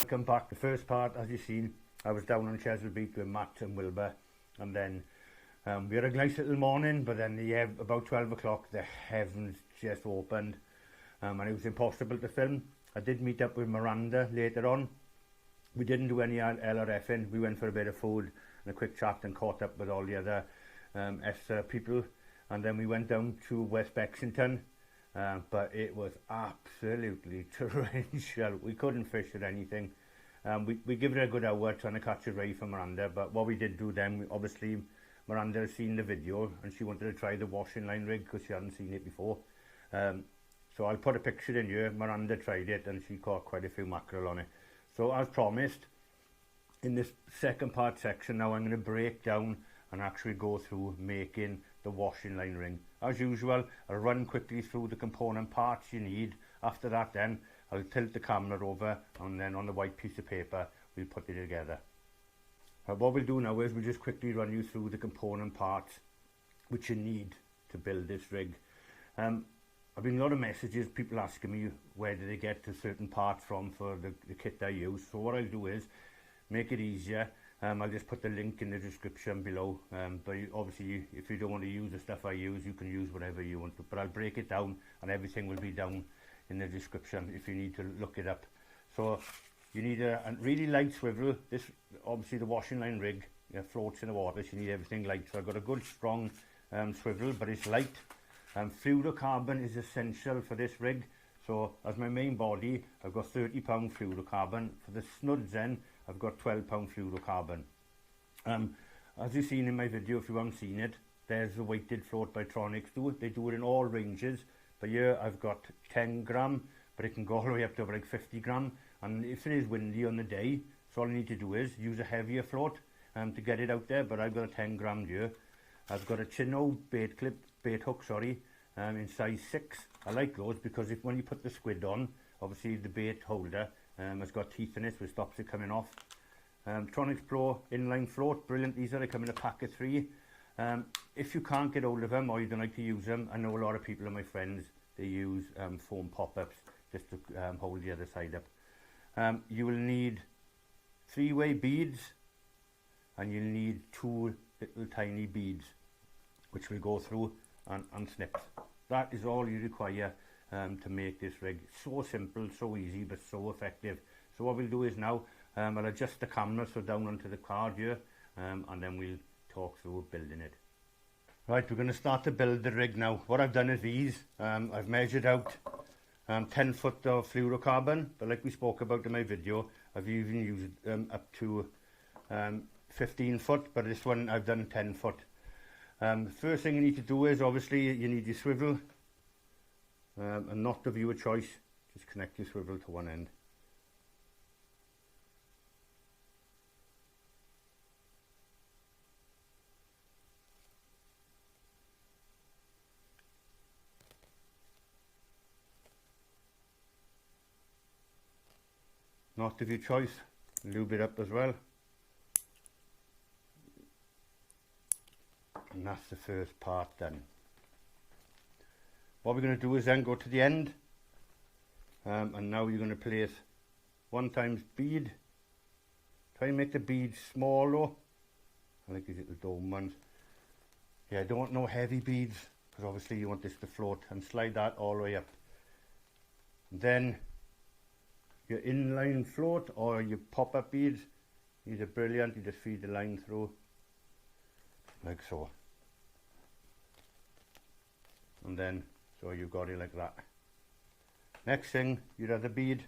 Come back. The first part, as you've seen, I was down on Chesil Beach with Matt and Wilbur, and then we had a nice little morning, but then about 12 o'clock the heavens just opened, and it was impossible to film. I did meet up with Miranda later on. We didn't do any LRFing. We went for a bit of food and a quick chat and caught up with all the other Esther people, and then we went down to West Bexington. But it was absolutely torrential. We couldn't fish or anything. We give it a good hour trying to catch a ray for Miranda, but what we did do then, obviously Miranda has seen the video and she wanted to try the washing line rig because she hadn't seen it before. So I'll put a picture in here. Miranda tried it and she caught quite a few mackerel on it. So as promised, in this second part section now, I'm going to break down and actually go through making the washing line ring. As usual, I'll run quickly through the component parts you need. After that then, I'll tilt the camera over, and then on the white piece of paper, we'll put it together. What we'll do now is we'll just quickly run you through the component parts which you need to build this rig. I've been a lot of messages, people asking me where do they get to certain parts from for the kit I use. So what I'll do is make it easier. I'll just put the link in the description below, but obviously if you don't want to use the stuff I use, you can use whatever you want to, but I'll break it down and everything will be down in the description if you need to look it up. So you need a really light swivel. This, obviously the washing line rig floats in the water, so you need everything light. So I've got a good strong swivel, but it's light. Fluorocarbon is essential for this rig. So as my main body, I've got 30 pound fluorocarbon. For the snoods then, I've got 12 pound fluorocarbon. As you've seen in my video, if you haven't seen it, there's the weighted float by Tronics. They do it in all ranges. But here I've got 10 gram, but it can go all the way up to like 50 gram. And if it is windy on the day, so all I need to do is use a heavier float to get it out there. But I've got a 10 gram here. I've got a chino bait hook, in size 6. I like those because when you put the squid on, obviously the bait holder has got teeth in it, which stops it coming off. Tronics Pro inline float, brilliant. These they come in a pack of 3. If you can't get hold of them or you don't like to use them, I know a lot of people and my friends, they use foam pop-ups just to hold the other side up. You will need 3-way beads, and you'll need 2 little tiny beads which we'll go through and snip. That is all you require to make this rig. So simple, so easy, but so effective. So what we'll do is now I'll adjust the camera so down onto the card here, and then we'll talk through building it. Right, we're going to start to build the rig now. What I've done is these. I've measured out 10 foot of fluorocarbon, but like we spoke about in my video, I've even used up to 15 foot, but this one I've done 10 foot. First thing you need to do is obviously you need your swivel, and not of your choice, just connect your swivel to one end. Not of your choice, lube it up as well. And that's the first part done. What we're going to do is then go to the end, and now you're going to place 1 times bead. Try and make the beads small though. I like these little dome ones. Yeah, I don't want no heavy beads because obviously you want this to float, and slide that all the way up. And then your inline float or your pop-up beads, these are brilliant. You just feed the line through like so, and then so you got it like that. Next thing, your other bead,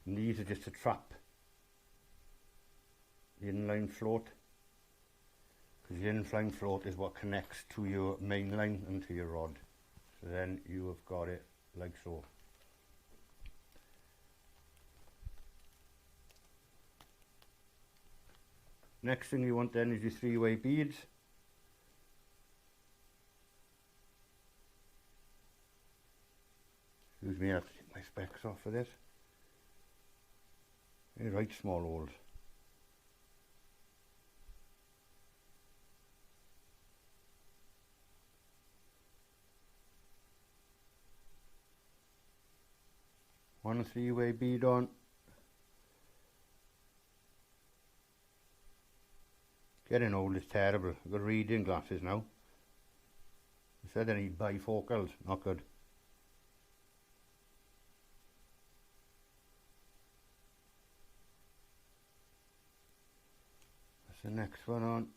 and these are just to trap the inline float, because the inline float is what connects to your main line and to your rod. So then you have got it like so. Next thing you want then is your 3-way beads. Excuse me, I have to take my specs off for this. They're right small holes. One 3-way bead on. Getting old is terrible. I've got reading glasses now. I said I need bifocals, not good. That's the next one on.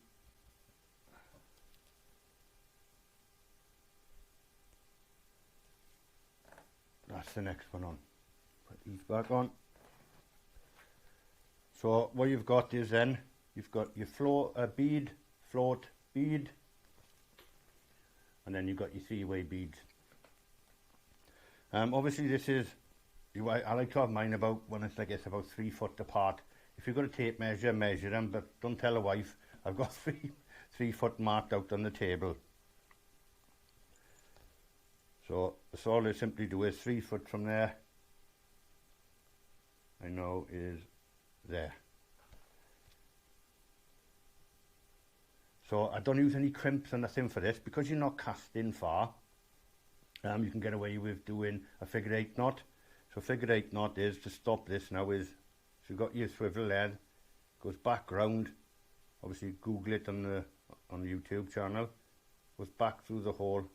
That's the next one on. Put these back on. So what you've got is then, you've got your float bead, and then you've got your 3-way beads. Obviously this is, I like to have mine about, when it's, I guess, about 3 foot apart. If you've got a tape measure, measure them, but don't tell a wife. I've got 3 foot marked out on the table. So that's all I simply do is 3 foot from there, I know is there. So I don't use any crimps or nothing for this, because you're not casting far. You can get away with doing a figure 8 knot. So figure 8 knot is, to stop this now, is, so you've got your swivel there, goes back round, obviously Google it on the YouTube channel, goes back through the hole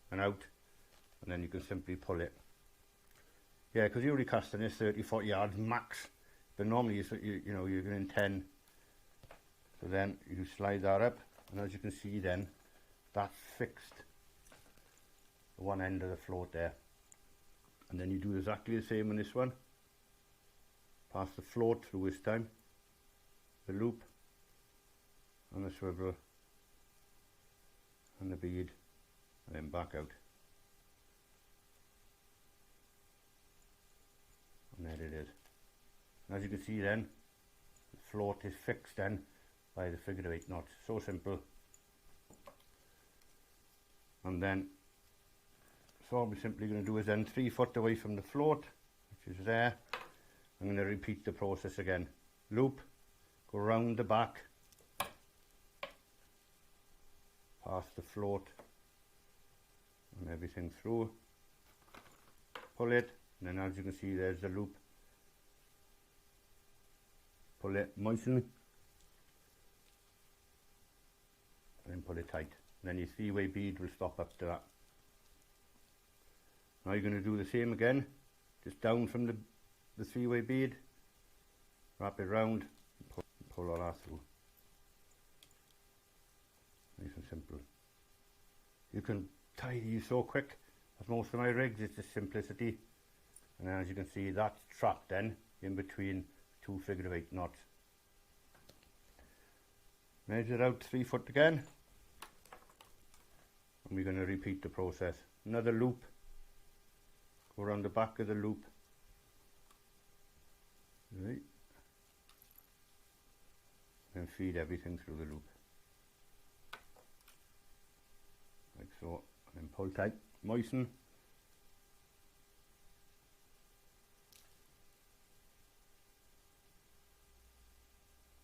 and out, and then you can simply pull it. Yeah, because you're only casting this 30-40 yards max, but normally you know, you're going 10. So then you slide that up, and as you can see then, that's fixed the one end of the float there. And then you do exactly the same on this one. Pass the float through this time, the loop, and the swivel, and the bead, and then back out. And there it is. And as you can see then, the float is fixed then by the figure 8 knots. So simple. And then, so all we're simply going to do is then 3 foot away from the float, which is there. I'm going to repeat the process again. Loop, go round the back, pass the float and everything through, pull it, and then as you can see there's the loop. Pull it, moisten, and then pull it tight. And then your 3-way bead will stop up to that. Now you're going to do the same again, just down from the 3-way bead, wrap it round, and pull all that through. Nice and simple. You can tie these so quick, as most of my rigs, it's just simplicity. And as you can see, that's trapped then in between 2 figure 8 knots. Measure out 3 foot again, and we're going to repeat the process. Another loop, go around the back of the loop, right, and feed everything through the loop, like so, and then pull tight, moisten,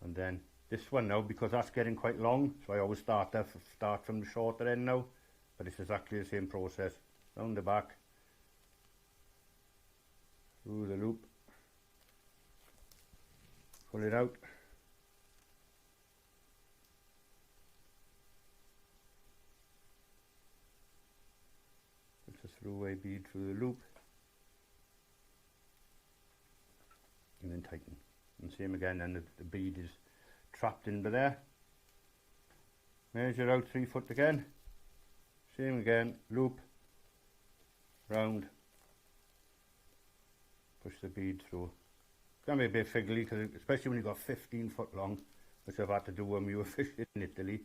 and then this one now, because that's getting quite long, so I always start from the shorter end now, but it's exactly the same process. Round the back, through the loop, pull it out, put the through-way bead through the loop, and then tighten. And same again, and the bead is trapped in there. Measure out 3 foot again, same again, loop, round, push the bead through. It's going to be a bit fiddly, because especially when you've got 15 foot long, which I've had to do when we were fishing in Italy.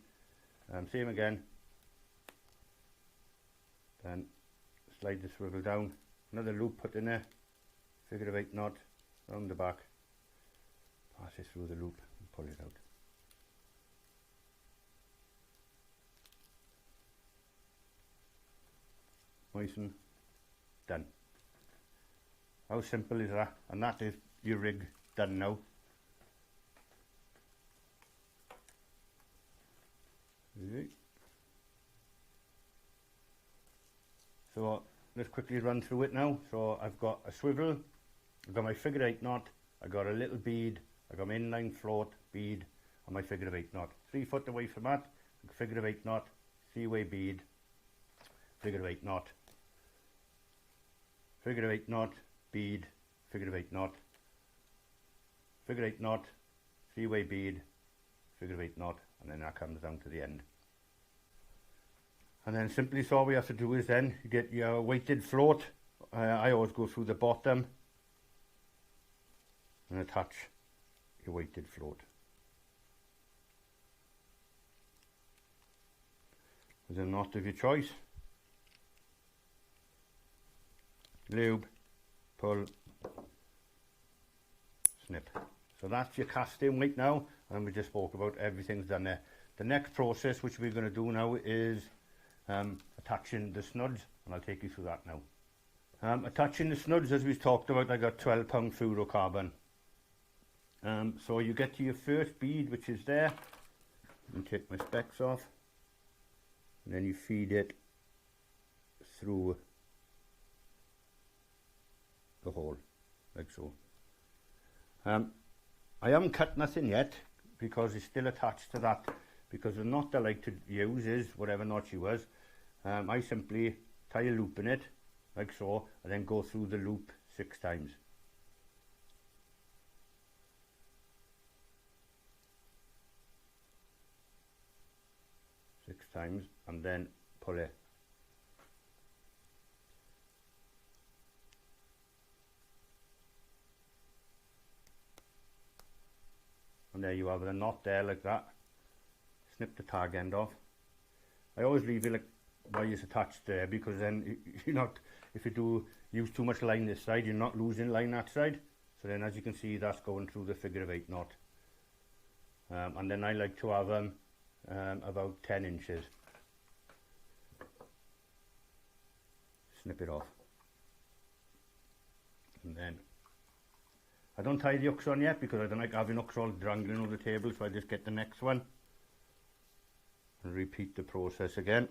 Same again, then slide the swivel down, another loop put in there, figure 8 knot, round the back, pass it through the loop and pull it out. Moisten, done. How simple is that? And that is your rig done now. So let's quickly run through it now. So I've got a swivel, I've got my figure 8 knot, I've got a little bead, I've got my inline float bead and my figure 8 knot. 3 foot away from that, figure 8 knot, 3-way bead, figure 8 knot, figure 8 knot, bead, figure 8 knot, figure 8 knot, 3-way bead, figure 8 knot, and then that comes down to the end. And then simply so all we have to do is then you get your weighted float. I always go through the bottom and attach your weighted float. With a knot of your choice. Lube, pull, snip. So that's your casting weight now, and we just spoke about everything's done there. The next process which we're going to do now is attaching the snoods, and I'll take you through that now. Attaching the snoods, as we've talked about, I got 12-pound fluorocarbon. So you get to your first bead, which is there, and take my specs off, and then you feed it through the hole, like so. I haven't cut nothing yet because it's still attached to that, because the knot I like to use is whatever knot you use. I simply tie a loop in it, like so, and then go through the loop 6 times. And then pull it. And there you have the knot there, like that. Snip the tag end off. I always leave it like wires attached there, because then you're not, if you do use too much line this side, you're not losing line that side. So then, as you can see, that's going through the figure 8 knot. And then I like to have them about 10 inches. Snip it off. And then I don't tie the hooks on yet because I don't like having hooks all dangling over the table, so I just get the next one and repeat the process again.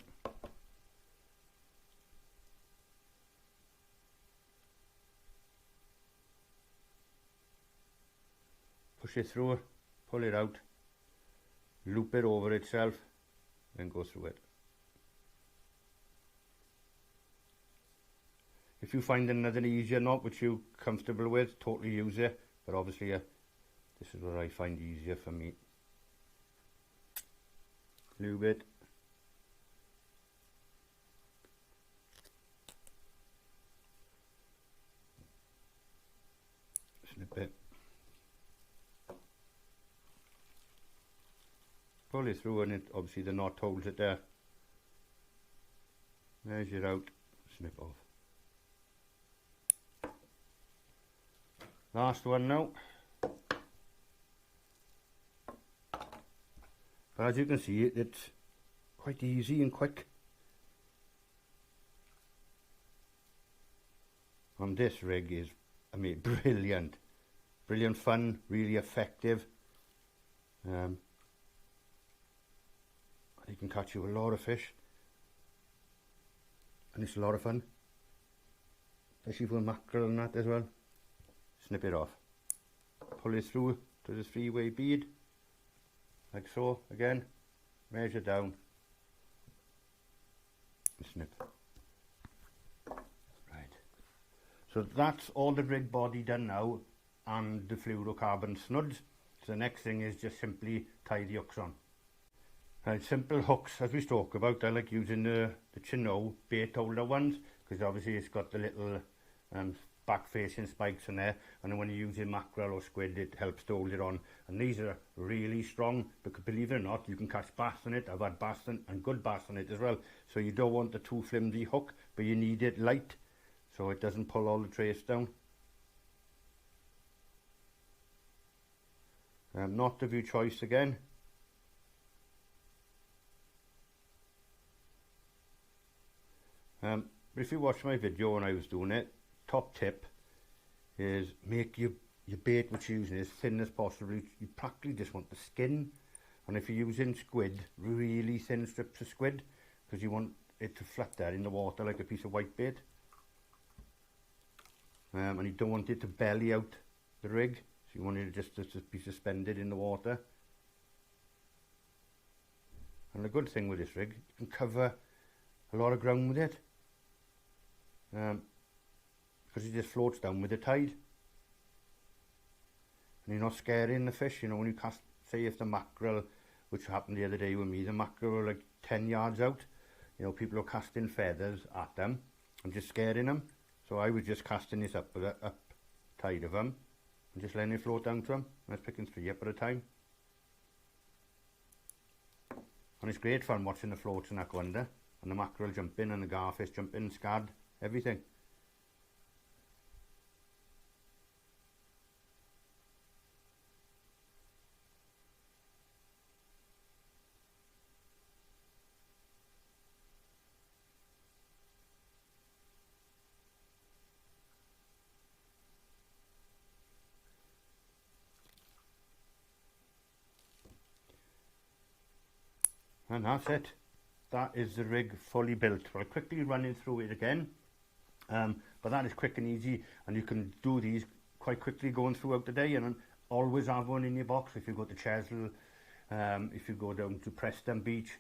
Push it through, pull it out, loop it over itself, and go through it. If you find another easier knot which you're comfortable with, totally use it, but obviously this is what I find easier for me. Lube it. Snip it. Pull it through, and it obviously the knot holds it there. Measure out, snip off. Last one now. But as you can see, it's quite easy and quick. And this rig is, I mean, brilliant. Brilliant fun, really effective. You can catch you a lot of fish. And it's a lot of fun. Especially for mackerel and that as well. Snip it off. Pull it through to the 3-way bead. Like so, again. Measure down. And snip. Right. So that's all the rig body done now, and the fluorocarbon snoods. So the next thing is just simply tie the hooks on. Right, simple hooks, as we spoke about. I like using the chino bait holder ones, because obviously it's got the little back facing spikes in there, and then when you're using mackerel or squid, it helps to hold it on. And these are really strong, because believe it or not, you can catch bass on it. I've had bass and good bass on it as well. So you don't want the too flimsy hook, but you need it light so it doesn't pull all the trace down. Knot of your choice again. But if you watch my video when I was doing it, top tip is make your bait which you're using as thin as possible. You practically just want the skin, and if you're using squid, really thin strips of squid, because you want it to flutter in the water like a piece of white bait. and you don't want it to belly out the rig, so you want it just to be suspended in the water. And the good thing with this rig, you can cover a lot of ground with it, because it just floats down with the tide, and you're not scaring the fish. You know, when you cast, say if the mackerel, which happened the other day with me, the mackerel were like 10 yards out, you know, people are casting feathers at them and just scaring them. So I was just casting this up with the up tide of them and just letting it float down to them. I was picking 3 up at a time. And it's great fun watching the floats and that go under, and the mackerel jumping and the garfish jumping, scad, everything. And that's it. That is the rig fully built. I'll quickly run it through it again, but that is quick and easy, and you can do these quite quickly going throughout the day, and always have one in your box if you go to Chesil, if you go down to Preston Beach,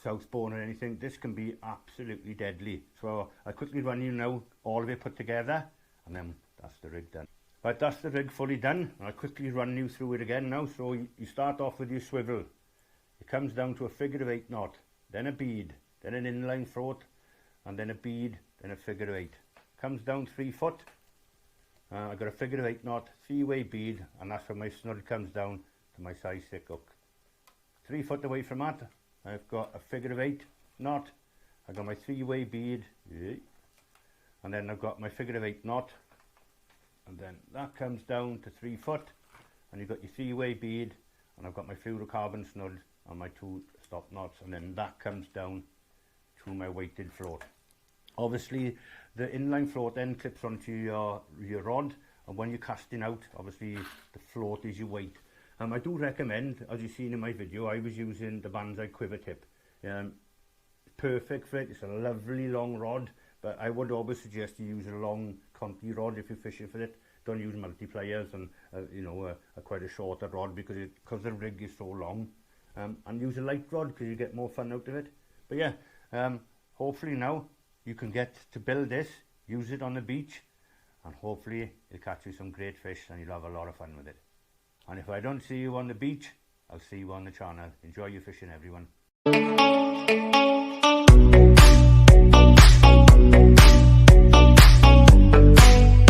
Southbourne or anything. This can be absolutely deadly. So I'll quickly run you now all of it put together, and then that's the rig done. Right, that's the rig fully done. I'll quickly run you through it again now. So you start off with your swivel. It comes down to a figure of 8 knot, then a bead, then an inline float, and then a bead, then a figure of 8. Comes down 3 foot. I've got a figure of 8 knot, 3-way bead, and that's where my snood comes down to my size 6 hook. 3 foot away from that, I've got a figure of 8 knot. I've got my 3-way bead, and then I've got my figure of 8 knot, and then that comes down to 3 foot, and you've got your 3-way bead, and I've got my fluorocarbon snood and my 2 stop knots, and then that comes down to my weighted float. Obviously the inline float then clips onto your rod, and when you're casting out, obviously the float is your weight. I do recommend, as you've seen in my video, I was using the Banzai quiver tip. Perfect for it. It's a lovely long rod, but I would always suggest you use a long Conti rod if you're fishing for it. Don't use multipliers and you know, quite a shorter rod, because the rig is so long. And use a light rod because you get more fun out of it. But yeah, hopefully now you can get to build this, use it on the beach, and hopefully you'll catch you some great fish and you'll have a lot of fun with it. And if I don't see you on the beach, I'll see you on the channel. Enjoy your fishing, everyone.